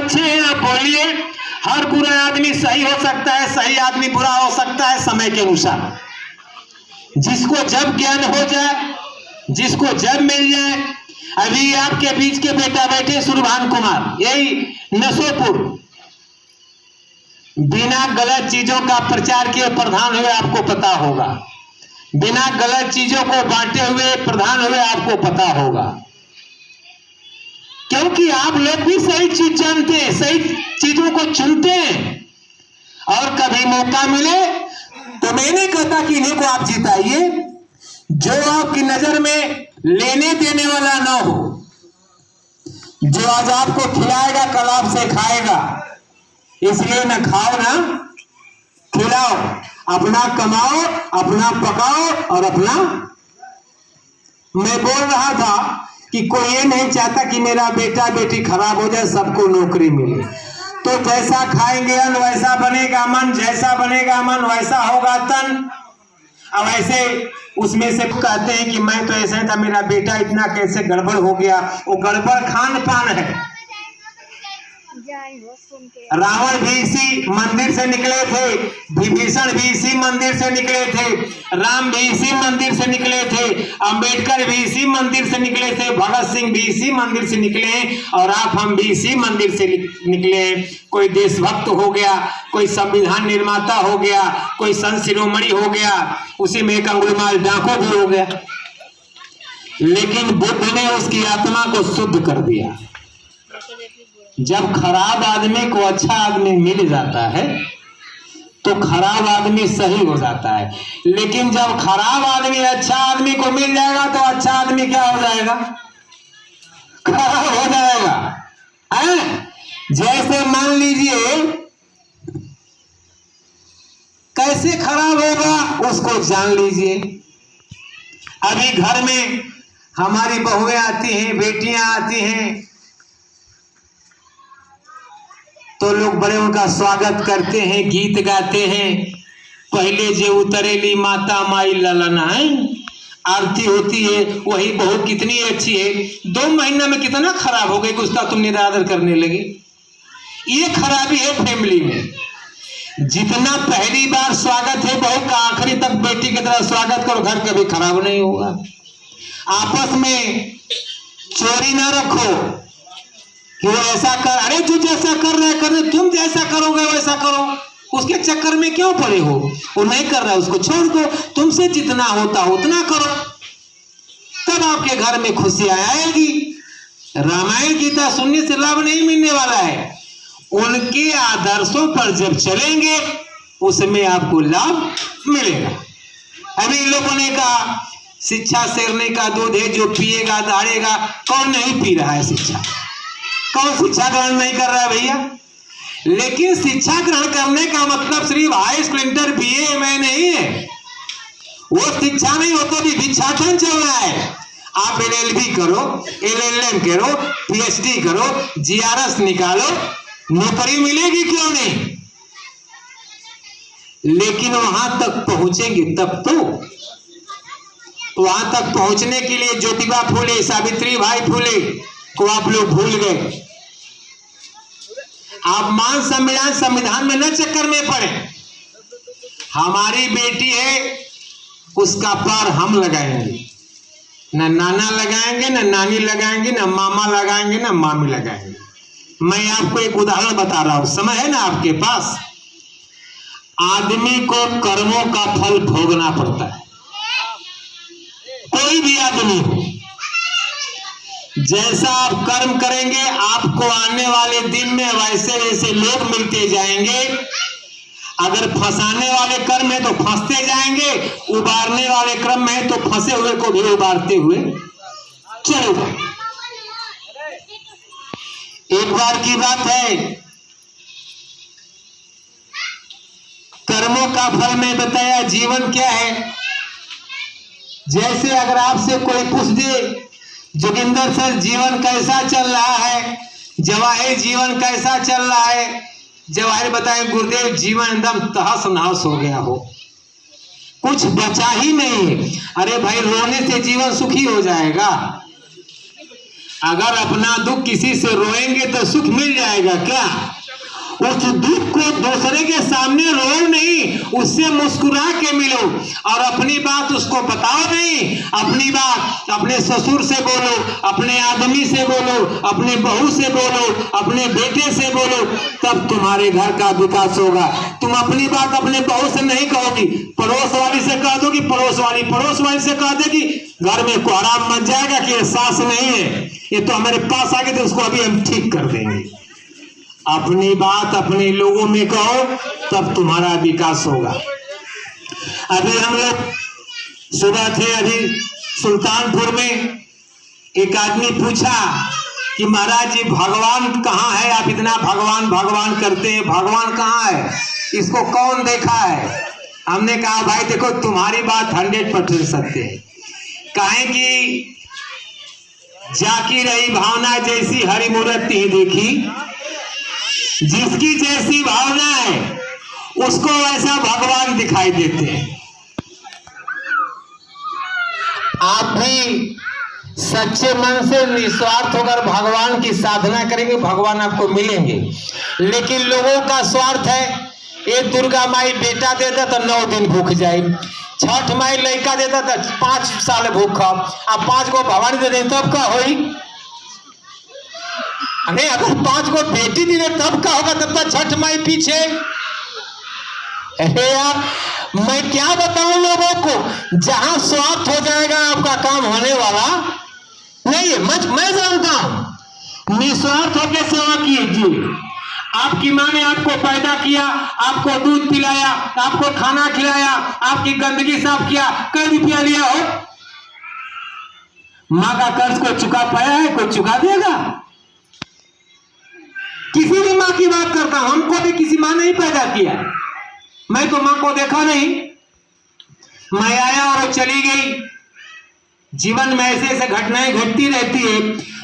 अच्छे हैं आप बोलिए। हर बुरा आदमी सही हो सकता है, सही आदमी बुरा हो सकता है समय के अनुसार। जिसको जब ज्ञान हो जाए, जिसको जब मिल जाए। अभी आपके बीच के बेटा बैठे सुरभान कुमार, यही नसोपुर, बिना गलत चीजों का प्रचार किए प्रधान हुए, आपको पता होगा। बिना गलत चीजों को बांटे हुए प्रधान हुए, आपको पता होगा। क्योंकि आप लोग भी सही चीज जानते हैं, सही चीजों को चुनते हैं। और कभी मौका मिले तो मैं नहीं कहता कि इन्हीं को आप जिताइए, जो आपकी नजर में लेने देने वाला ना हो, जो आज आपको खिलाएगा कल आपसे खाएगा। इसलिए न खाओ ना खिलाओ, अपना कमाओ, अपना पकाओ और अपना। मैं बोल रहा था कि कोई ये नहीं चाहता कि मेरा बेटा बेटी खराब हो जाए, सबको नौकरी मिले। तो जैसा खाएंगे अन्न वैसा बनेगा मन, जैसा बनेगा मन वैसा होगा तन। अब ऐसे उसमें से कहते हैं कि मैं तो ऐसा था, मेरा बेटा इतना कैसे गड़बड़ हो गया। वो गड़बड़ खान पान है। रावण भी इसी मंदिर से निकले थे, विभीषण भी इसी मंदिर से निकले थे, राम भी इसी मंदिर से निकले थे, अंबेडकर भी इसी मंदिर से निकले थे, भगत सिंह भी इसी मंदिर से निकले, और आप हम भी इसी मंदिर से निकले। कोई देशभक्त हो गया, कोई संविधान निर्माता हो गया, कोई संत शिरोमणि हो गया, उसी में एक अंगुलीमाल डाकू भी हो गया। लेकिन बुद्ध ने उसकी आत्मा को शुद्ध कर दिया। जब खराब आदमी को अच्छा आदमी मिल जाता है तो खराब आदमी सही हो जाता है। लेकिन जब खराब आदमी अच्छा आदमी को मिल जाएगा तो अच्छा आदमी क्या हो जाएगा? खराब हो जाएगा। है? जैसे मान लीजिए, कैसे खराब होगा उसको जान लीजिए। अभी घर में हमारी बहुएं आती हैं, बेटियां आती हैं, तो लोग बड़े उनका स्वागत करते हैं, गीत गाते हैं। पहले जे उतरेली माता माई ललन है, आरती होती है, वही बहू कितनी अच्छी है। 2 महीना में कितना खराब हो गई, उसका तुम निरादर करने लगे। ये खराबी है फैमिली में। जितना पहली बार स्वागत है बहू का, आखिरी तक बेटी की तरह स्वागत करो, घर कभी खराब नहीं होगा। आपस में चोरी ना रखो कि वो ऐसा कर, अरे तू जैसा कर रहा है कर रहे, तुम जैसा करोगे वैसा करो। उसके चक्कर में क्यों पड़े हो? वो नहीं कर रहा है, उसको छोड़ दो। तुमसे जितना होता उतना करो, तब आपके घर में खुशियां आएगी। रामायण गीता सुनने से लाभ नहीं मिलने वाला है, उनके आदर्शों पर जब चलेंगे उसमें आपको लाभ मिलेगा। अभी इन लोगों ने कहा शिक्षा शेरने का दूध है, जो पिएगा दहाड़ेगा। कौन नहीं पी रहा है शिक्षा? कौन शिक्षा ग्रहण नहीं कर रहा है भैया? लेकिन शिक्षा ग्रहण करने का मतलब सिर्फ हाई स्कूल इंटर बीए में नहीं है। वो शिक्षा नहीं हो तो भी भिक्षाटन चल रहा है। आप LLB करो, LLM करो, PhD करो, GRS निकालो, नौकरी मिलेगी क्यों नहीं? लेकिन वहां तक पहुंचेंगे तब तो। वहां तक पहुंचने के लिए ज्योतिबा फूले, सावित्री बाई फूले को आप लोग भूल गए। आप मान संविधान संविधान में न चक्कर में पड़े। हमारी बेटी है, उसका पार हम लगाएंगे, न नाना लगाएंगे, न नानी लगाएंगे, न मामा लगाएंगे, न मामी लगाएंगे। मैं आपको एक उदाहरण बता रहा हूं, समय है ना आपके पास। आदमी को कर्मों का फल भोगना पड़ता है, कोई भी आदमी हो। जैसा आप कर्म करेंगे आपको आने वाले दिन में वैसे वैसे लोग मिलते जाएंगे। अगर फंसाने वाले कर्म है तो फंसते जाएंगे, उबारने वाले क्रम में है तो फंसे हुए को भी उबारते हुए चले जाएंगे। एक बार की बात है, कर्मों का फल में बताया जीवन क्या है। जैसे अगर आपसे कोई पूछ दे जोगिंदर सर जीवन कैसा चल रहा है, जवाहिर जीवन कैसा चल रहा है, जवाहिर बताए गुरुदेव जीवन एकदम तहस नहस हो गया हो, कुछ बचा ही नहीं है। अरे भाई रोने से जीवन सुखी हो जाएगा? अगर अपना दुख किसी से रोएंगे तो सुख मिल जाएगा क्या? उस दुख को दूसरे के सामने रो नहीं, उससे मुस्कुरा के मिलो और अपनी बात उसको बताओ नहीं। अपनी बात अपने ससुर से बोलो, अपने आदमी से बोलो, अपने बहू से बोलो, अपने बेटे से बोलो, तब तुम्हारे घर का विकास होगा। तुम अपनी बात अपने बहू से नहीं कहोगी, पड़ोस वाली से कह दोगी, पड़ोस वाली से कह देगी, घर में कोहराम मच जाएगा कि ये सास नहीं है, ये तो हमारे पास आ गए तो उसको अभी हम ठीक कर देंगे। अपनी बात अपने लोगों में कहो, तब तुम्हारा विकास होगा। अभी हम लोग सुबह थे, अभी सुल्तानपुर में एक आदमी पूछा कि महाराज जी भगवान कहाँ है? आप इतना भगवान भगवान करते हैं, भगवान कहाँ है? इसको कौन देखा है? हमने कहा भाई देखो, तुम्हारी बात 100% सत्य है। काहे कि जाकी रही भावना जैसी हरि मूर्ति ही देखी, जिसकी जैसी भावना है उसको वैसा भगवान दिखाई देते हैं। आप भी सच्चे मन से निस्वार्थ होकर भगवान की साधना करेंगे, भगवान आपको मिलेंगे। लेकिन लोगों का स्वार्थ है, ये दुर्गा माई बेटा देता तो 9 दिन भूख जाए, छठ माई लड़का देता तो 5 साल भूखा, अब 5 को भगवान दे दे तब का होई? नहीं, अगर 5 को बेटी दी दे तब का होगा? तब तक छठ माई पीछे। अरे यार, मैं क्या बताऊं लोगों को, जहां स्वार्थ हो जाएगा आपका काम होने वाला नहीं है। मैं जानता हूं, निस्वार्थ होकर सेवा कीजिए। आपकी माँ ने आपको पैदा किया, आपको दूध पिलाया, आपको खाना खिलाया, आपकी गंदगी साफ किया, कई रुपया लिया हो? माँ का कर्ज को चुका पाया है? कोई चुका देगा? किसी भी माँ की बात करता हूं, हमको भी किसी माँ ने ही पैदा किया, मैं तो माँ को देखा नहीं। मैं आया और चली गई। जीवन में ऐसे ऐसे घटनाएं घटती रहती है,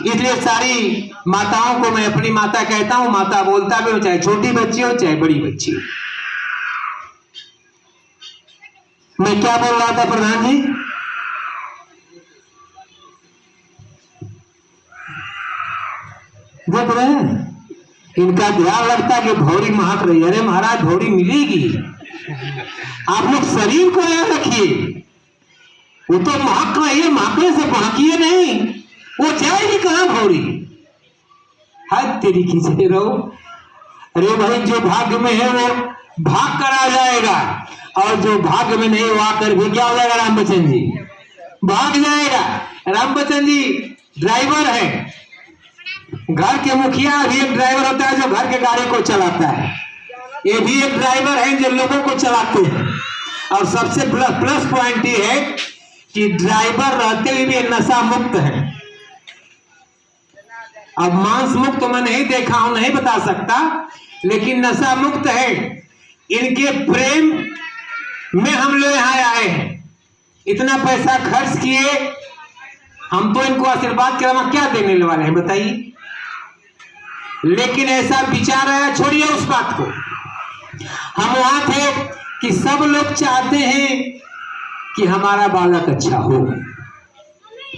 इसलिए सारी माताओं को मैं अपनी माता कहता हूं। माता बोलता भी हो, चाहे छोटी बच्ची हो चाहे बड़ी बच्ची। मैं क्या बोल रहा था प्रधान जी? देख रहे हैं, इनका ध्यान रखता कि भौरी महक रही है। अरे महाराज, भौरी मिलेगी, आप लोग शरीर को याद रखिए। वो तो महक रही है, महकने से महकिए नहीं, वो जाएगी कहां भौरी? हद तेरी खींचे रहो। अरे भाई, जो भाग्य में है वो भाग कर आ जाएगा, और जो भाग्य में नहीं वो आकर भी क्या हो जाएगा? राम बच्चन जी भाग जाएगा। राम बच्चन जी ड्राइवर है, घर के मुखिया भी एक ड्राइवर होता है जो घर के गाड़ी को चलाता है, ये भी एक ड्राइवर है जो लोगों को चलाते हैं। और सबसे प्लस पॉइंट ये है कि ड्राइवर रहते हुए भी नशा मुक्त है। अब मांस मुक्त तो मैं नहीं देखा हूं, नहीं बता सकता, लेकिन नशा मुक्त है। इनके प्रेम में हम लोग यहां आए हैं, इतना पैसा खर्च किए, हम तो इनको आशीर्वाद के अलावा क्या देने वाले हैं बताइए? लेकिन ऐसा विचार आया, छोड़िए उस बात को। हम वहां थे कि सब लोग चाहते हैं कि हमारा बालक अच्छा हो।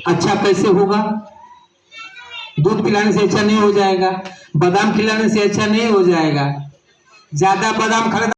अच्छा कैसे होगा? दूध पिलाने से अच्छा नहीं हो जाएगा, बादाम खिलाने से अच्छा नहीं हो जाएगा। ज्यादा बादाम खा